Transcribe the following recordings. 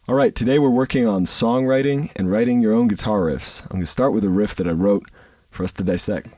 All right, today we're working on songwriting and writing your own guitar riffs. I'm going to start with a riff that I wrote for us to dissect.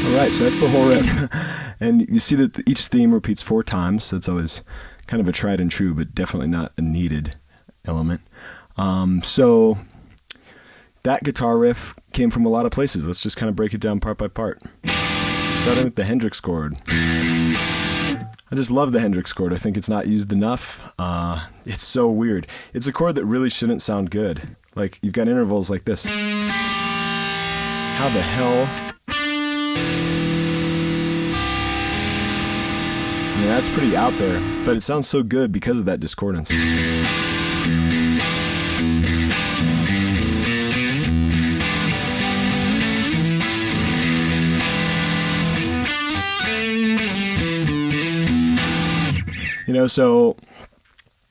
Alright, so that's the whole riff. And you see that each theme repeats 4 times, so it's always kind of a tried and true, but definitely not a needed element. So that guitar riff came from a lot of places. Let's just kind of break it down part by part. Starting with the Hendrix chord. I just love the Hendrix chord. I think it's not used enough. It's so weird. It's a chord that really shouldn't sound good. Like, you've got intervals like this. How the hell? I mean, that's pretty out there, but it sounds so good because of that discordance. You know, so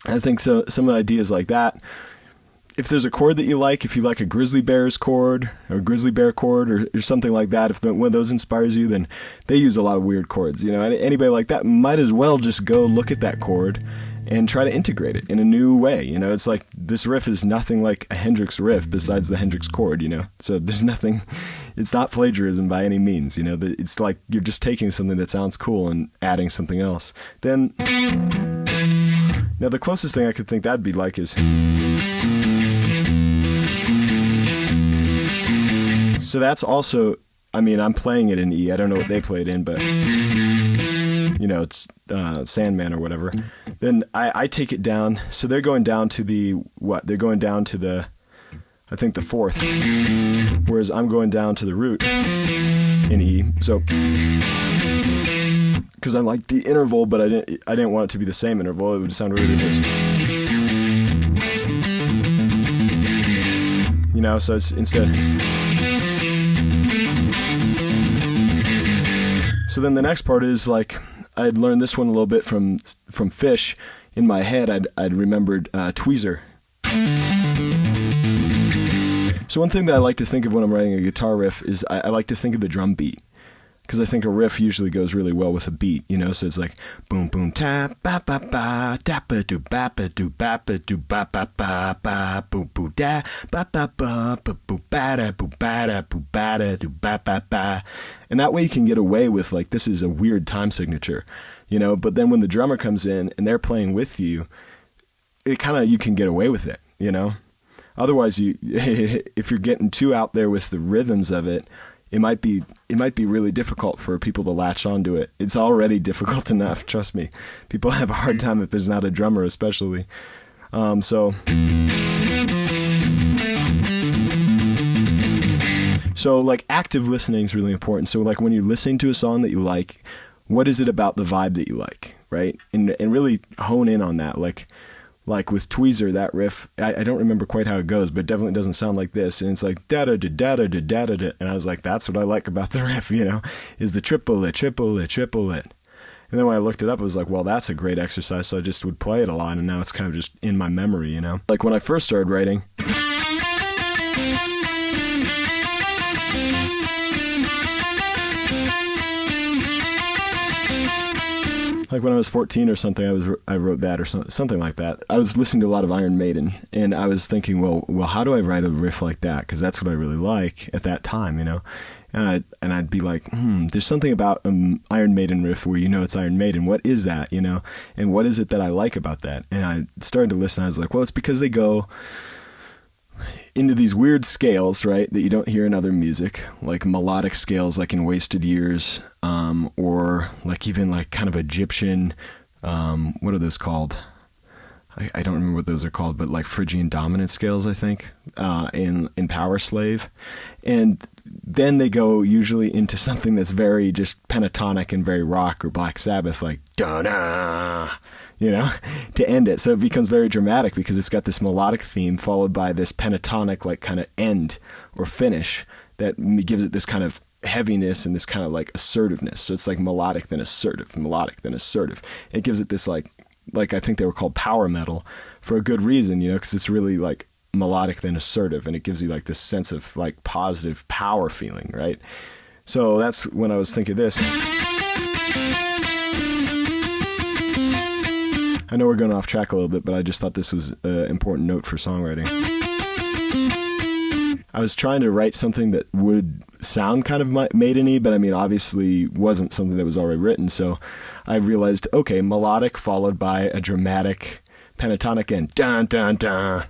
I think so. Some ideas like that. If there's a chord that you like, if you like a Grizzly Bears chord or a Grizzly Bear chord or something like that, if one of those inspires you, then they use a lot of weird chords. You know, anybody like that might as well just go look at that chord and try to integrate it in a new way. You know, it's like this riff is nothing like a Hendrix riff besides the Hendrix chord, you know. So there's nothing, it's not plagiarism by any means, you know. It's like you're just taking something that sounds cool and adding something else. Then, now the closest thing I could think that'd be like is... So that's also, I mean, I'm playing it in E. I don't know what they play it in, but, you know, it's Sandman or whatever. Then I take it down. So they're going down to the, what? They're going down to the, I think the 4th. Whereas I'm going down to the root in E. So, because I like the interval, but I didn't want it to be the same interval. It would sound really ridiculous. You know, so it's instead... So then the next part is like, I'd learned this one a little bit from Fish. In my head, I'd remembered tweezer. So one thing that I like to think of when I'm writing a guitar riff is I like to think of the drum beat. Because I think a riff usually goes really well with a beat, you know, so it's like boom boom tap ba ba ba tap ba do ba ba do ba ba do ba ba ba ba boo boo da ba ba ba ba boo ba da boo ba da boo ba da do ba ba ba. And that way you can get away with like, this is a weird time signature, you know, but then when the drummer comes in and they're playing with you, it kind of, you can get away with it, you know. Otherwise, if you're getting too out there with the rhythms of it, it might be really difficult for people to latch onto it. It's already difficult enough, trust me. People have a hard time if there's not a drummer, especially. So like active listening is really important. So like when you're listening to a song that you like, what is it about the vibe that you like, right? And really hone in on that. Like with Tweezer, that riff, I don't remember quite how it goes, but it definitely doesn't sound like this. And it's like da da da da da da da da. And I was like, that's what I like about the riff, you know, is the triple it, triple it, triple it. And then when I looked it up, I was like, well, that's a great exercise. So I just would play it a lot, and now it's kind of just in my memory, you know. Like when I first started writing, like when I was 14 or something, I wrote that or something like that. I was listening to a lot of Iron Maiden, and I was thinking, well, how do I write a riff like that? Because that's what I really like at that time, you know. And I'd be like, there's something about Iron Maiden riff where you know it's Iron Maiden. What is that, you know? And what is it that I like about that? And I started to listen. I was like, well, it's because they go into these weird scales, right, that you don't hear in other music, like melodic scales like in Wasted Years, or like even like kind of Egyptian, what are those called? I don't remember what those are called, but like Phrygian dominant scales, I think, in Power Slave. And then they go usually into something that's very just pentatonic and very rock or Black Sabbath, like da-da, to end it. So it becomes very dramatic because it's got this melodic theme followed by this pentatonic like kind of end or finish that gives it this kind of heaviness and this kind of like assertiveness. So it's like melodic then assertive, melodic then assertive. It gives it this like I think they were called power metal for a good reason, because it's really like melodic then assertive, and it gives you like this sense of like positive power feeling, right? So that's when I was thinking this. I know we're going off track a little bit, but I just thought this was an important note for songwriting. I was trying to write something that would sound kind of maiden-y, but I mean, obviously wasn't something that was already written. So I realized, okay, melodic followed by a dramatic pentatonic end, dun dun dun,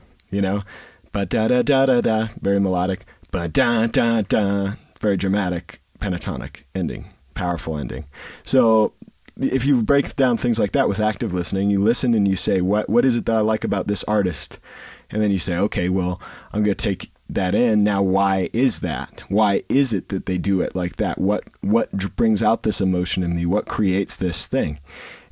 ba da da da da da, very melodic, ba da da da, very dramatic pentatonic ending, powerful ending. So if you break down things like that with active listening, you listen and you say, what is it that I like about this artist? And then you say, okay, well, I'm going to take that in. Now, why is that? Why is it that they do it like that? What brings out this emotion in me? What creates this thing?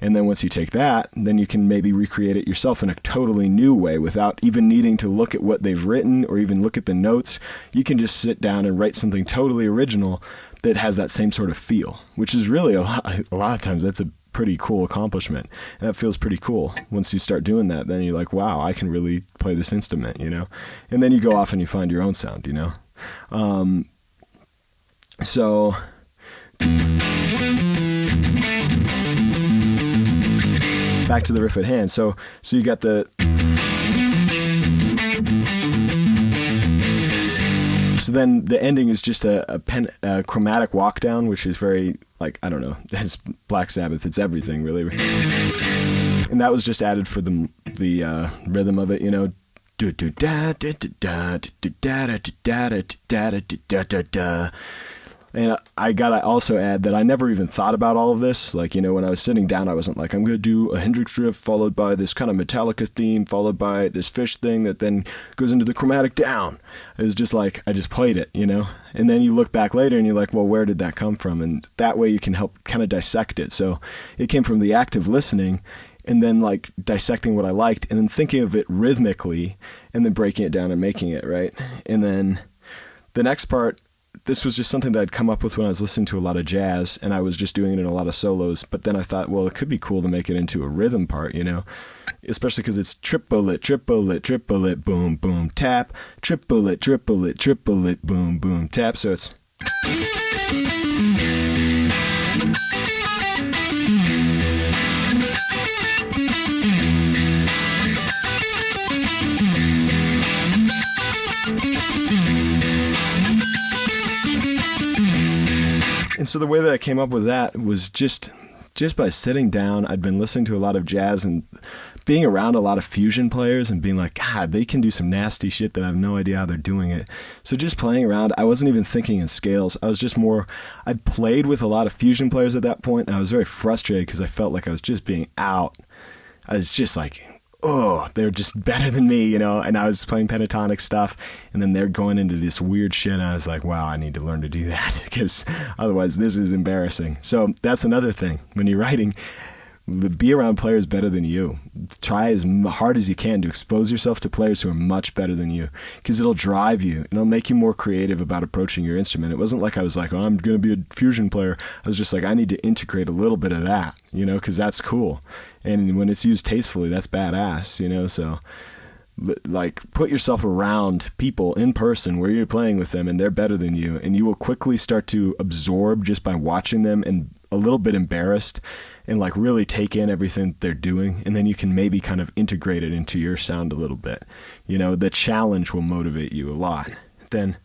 And then once you take that, then you can maybe recreate it yourself in a totally new way without even needing to look at what they've written or even look at the notes. You can just sit down and write something totally original that has that same sort of feel, which is really a lot of times that's a pretty cool accomplishment. And that feels pretty cool. Once you start doing that, then you're like, wow, I can really play this instrument, And then you go off and you find your own sound, So back to the riff at hand. So you got the... So then the ending is just a chromatic walk down, which is very, like, I don't know, it's Black Sabbath, it's everything, really. And that was just added for the rhythm of it, And I gotta also add that I never even thought about all of this. Like, when I was sitting down, I wasn't like, I'm gonna do a Hendrix riff followed by this kind of Metallica theme, followed by this Fish thing that then goes into the chromatic down. It was just like, I just played it, And then you look back later and you're like, well, where did that come from? And that way you can help kind of dissect it. So it came from the active listening and then like dissecting what I liked and then thinking of it rhythmically and then breaking it down and making it, right? And then the next part, this was just something that I'd come up with when I was listening to a lot of jazz, and I was just doing it in a lot of solos. But then I thought, well, it could be cool to make it into a rhythm part, especially because it's triplet, triplet, triplet, boom, boom, tap, triplet, triplet, triplet, boom, boom, tap. So it's... And so the way that I came up with that was just by sitting down. I'd been listening to a lot of jazz and being around a lot of fusion players and being like, God, they can do some nasty shit that I have no idea how they're doing it. So just playing around, I wasn't even thinking in scales. I was just I'd played with a lot of fusion players at that point, and I was very frustrated because I felt like I was just being out. I was just like, oh, they're just better than me, and I was playing pentatonic stuff, and then they're going into this weird shit, and I was like, wow, I need to learn to do that, because otherwise this is embarrassing. So that's another thing. When you're writing, be around players better than you. Try as hard as you can to expose yourself to players who are much better than you, because it'll drive you, and it'll make you more creative about approaching your instrument. It wasn't like I was like, oh, I'm going to be a fusion player. I was just like, I need to integrate a little bit of that, because that's cool. And when it's used tastefully, that's badass, so like put yourself around people in person where you're playing with them and they're better than you, and you will quickly start to absorb just by watching them and a little bit embarrassed and like really take in everything they're doing, and then you can maybe kind of integrate it into your sound a little bit. The challenge will motivate you a lot. Then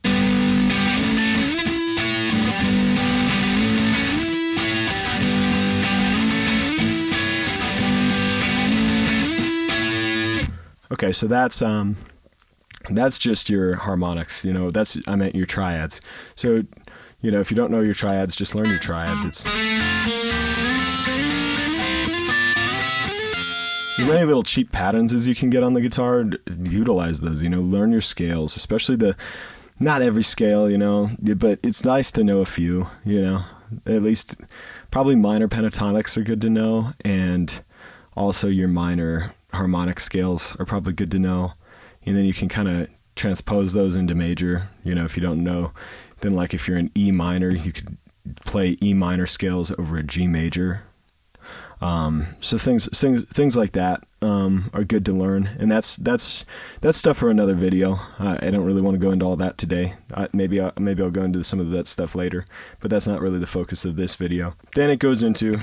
okay, so that's That's just your harmonics, I meant your triads. So, if you don't know your triads, just learn your triads. There's many little cheap patterns as you can get on the guitar. Utilize those, learn your scales, especially not every scale, but it's nice to know a few, at least probably minor pentatonics are good to know. And also your minor harmonic scales are probably good to know. And then you can kind of transpose those into major, if you don't know. Then like if you're in E minor, you could play E minor scales over a G major. So things like that are good to learn. And that's stuff for another video. I don't really want to go into all that today. Maybe I'll go into some of that stuff later, but that's not really the focus of this video. Then it goes into...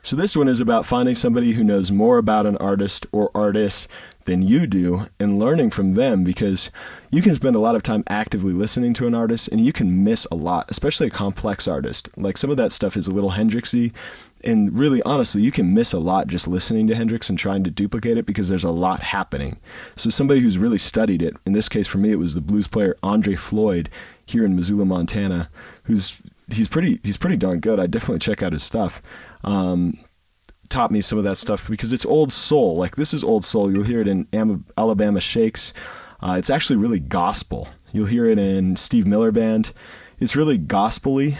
So this one is about finding somebody who knows more about an artist or artists than you do and learning from them, because you can spend a lot of time actively listening to an artist and you can miss a lot, especially a complex artist. Like some of that stuff is a little Hendrixy, and really honestly you can miss a lot just listening to Hendrix and trying to duplicate it because there's a lot happening. So somebody who's really studied it, in this case for me it was the blues player Andre Floyd here in Missoula, Montana, he's pretty darn good. I definitely check out his stuff. Taught me some of that stuff because it's old soul. Like this is old soul. You'll hear it in Alabama Shakes. It's actually really gospel. You'll hear it in Steve Miller Band. It's really gospel-y.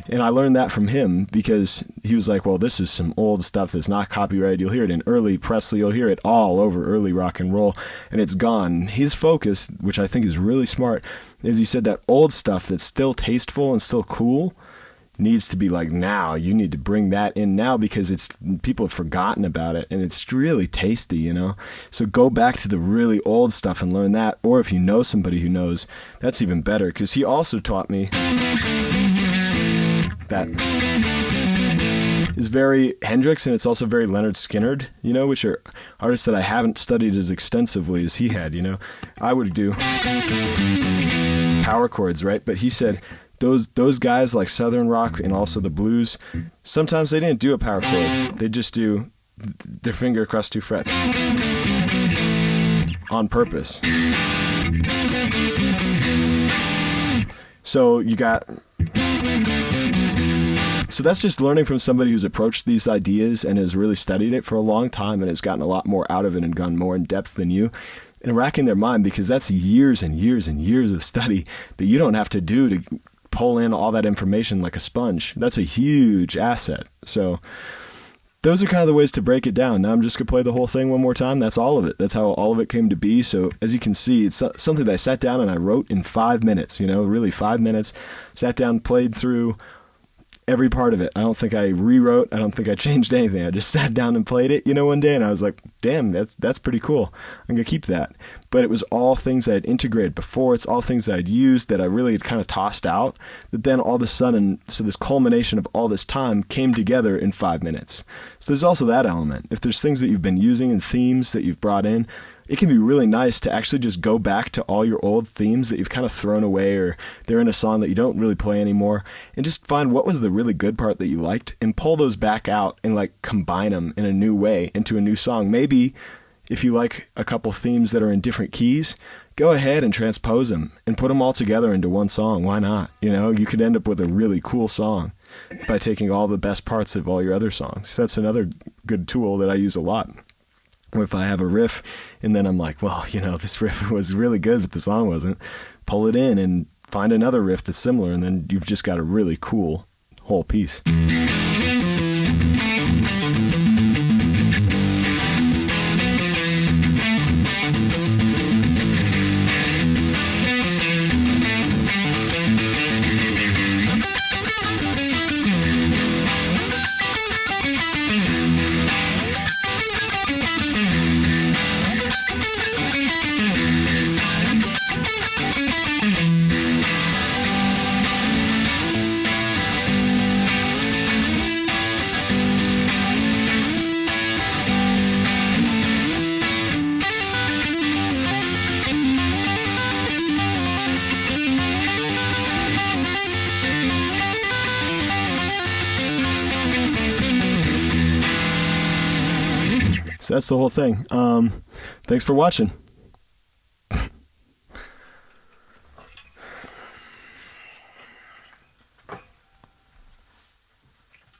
And I learned that from him because he was like, well, this is some old stuff that's not copyrighted. You'll hear it in early Presley. You'll hear it all over early rock and roll, and it's gone. His focus, which I think is really smart, is he said that old stuff that's still tasteful and still cool needs to be like now. You need to bring that in now because people have forgotten about it, and it's really tasty, So go back to the really old stuff and learn that. Or if you know somebody who knows, that's even better, because he also taught me that is very Hendrix, and it's also very Leonard Skinnard, which are artists that I haven't studied as extensively as he had. I would do power chords, right? But he said those guys like Southern rock and also the blues, sometimes they didn't do a power chord. They just do their finger across two frets on purpose. So that's just learning from somebody who's approached these ideas and has really studied it for a long time and has gotten a lot more out of it and gone more in depth than you, and racking their mind, because that's years and years and years of study that you don't have to do to pull in all that information like a sponge. That's a huge asset. So those are kind of the ways to break it down. Now I'm just going to play the whole thing one more time. That's all of it. That's how all of it came to be. So as you can see, it's something that I sat down and I wrote in 5 minutes, really 5 minutes, sat down, played through every part of it. I don't think I rewrote. I don't think I changed anything. I just sat down and played it, one day, and I was like, damn, that's pretty cool. I'm going to keep that. But it was all things I had integrated before. It's all things I'd used that I really had kind of tossed out. But then all of a sudden, so this culmination of all this time came together in 5 minutes. So there's also that element. If there's things that you've been using and themes that you've brought in, it can be really nice to actually just go back to all your old themes that you've kind of thrown away, or they're in a song that you don't really play anymore, and just find what was the really good part that you liked and pull those back out and like combine them in a new way into a new song. Maybe if you like a couple themes that are in different keys, go ahead and transpose them and put them all together into one song. Why not? You could end up with a really cool song by taking all the best parts of all your other songs. So that's another good tool that I use a lot. If I have a riff and then I'm like, well, this riff was really good, but the song wasn't, pull it in and find another riff that's similar, and then you've just got a really cool whole piece. So that's the whole thing. Thanks for watching.